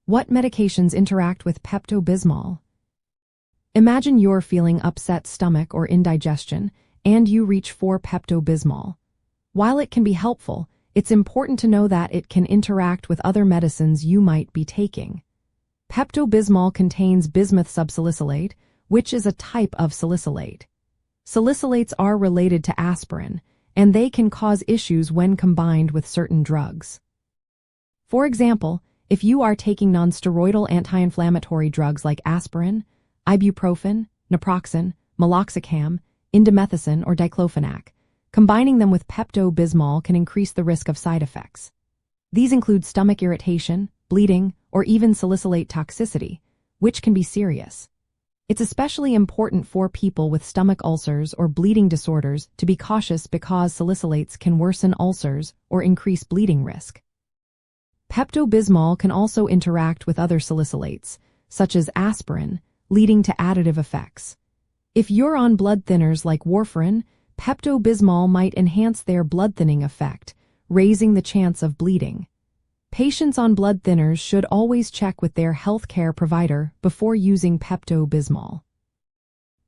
What medications interact with Pepto-Bismol? Imagine you're feeling upset stomach or indigestion, and you reach for Pepto-Bismol. While it can be helpful, it's important to know that it can interact with other medicines you might be taking. Pepto-Bismol contains bismuth subsalicylate, which is a type of salicylate. Salicylates are related to aspirin, and they can cause issues when combined with certain drugs. For example, if you are taking nonsteroidal anti-inflammatory drugs like aspirin, ibuprofen, naproxen, meloxicam, indomethacin, or diclofenac, combining them with Pepto-Bismol can increase the risk of side effects. These include stomach irritation, bleeding, or even salicylate toxicity, which can be serious. It's especially important for people with stomach ulcers or bleeding disorders to be cautious because salicylates can worsen ulcers or increase bleeding risk. Pepto-Bismol can also interact with other salicylates, such as aspirin, leading to additive effects. If you're on blood thinners like warfarin, Pepto-Bismol might enhance their blood thinning effect, raising the chance of bleeding. Patients on blood thinners should always check with their healthcare provider before using Pepto-Bismol.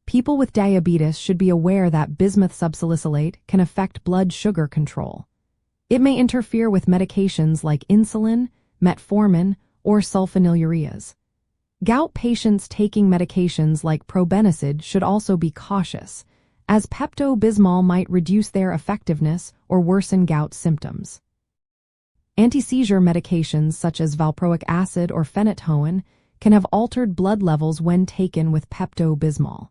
People with diabetes should be aware that bismuth subsalicylate can affect blood sugar control. It may interfere with medications like insulin, metformin, or sulfonylureas. Gout patients taking medications like probenecid should also be cautious, as Pepto-Bismol might reduce their effectiveness or worsen gout symptoms. Anti-seizure medications such as valproic acid or phenytoin can have altered blood levels when taken with Pepto-Bismol.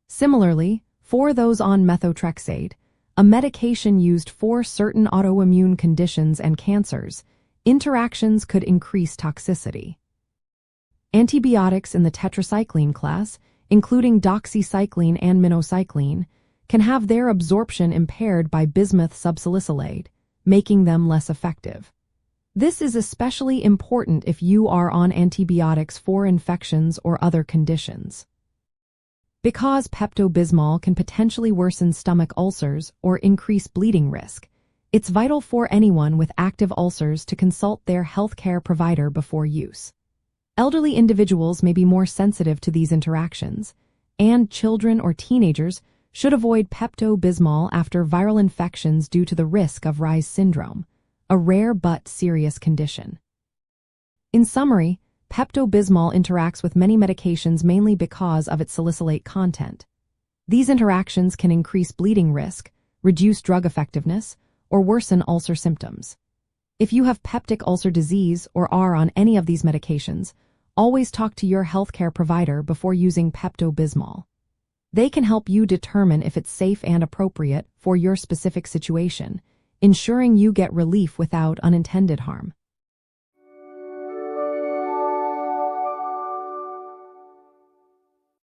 Similarly, for those on methotrexate, a medication used for certain autoimmune conditions and cancers, interactions could increase toxicity. Antibiotics in the tetracycline class, including doxycycline and minocycline, can have their absorption impaired by bismuth subsalicylate, making them less effective. This is especially important if you are on antibiotics for infections or other conditions. Because Pepto-Bismol can potentially worsen stomach ulcers or increase bleeding risk, it's vital for anyone with active ulcers to consult their healthcare provider before use. Elderly individuals may be more sensitive to these interactions, and children or teenagers should avoid Pepto-Bismol after viral infections due to the risk of Reye's syndrome, a rare but serious condition. In summary, Pepto-Bismol interacts with many medications mainly because of its salicylate content. These interactions can increase bleeding risk, reduce drug effectiveness, or worsen ulcer symptoms. If you have peptic ulcer disease or are on any of these medications, always talk to your healthcare provider before using Pepto-Bismol. They can help you determine if it's safe and appropriate for your specific situation, ensuring you get relief without unintended harm.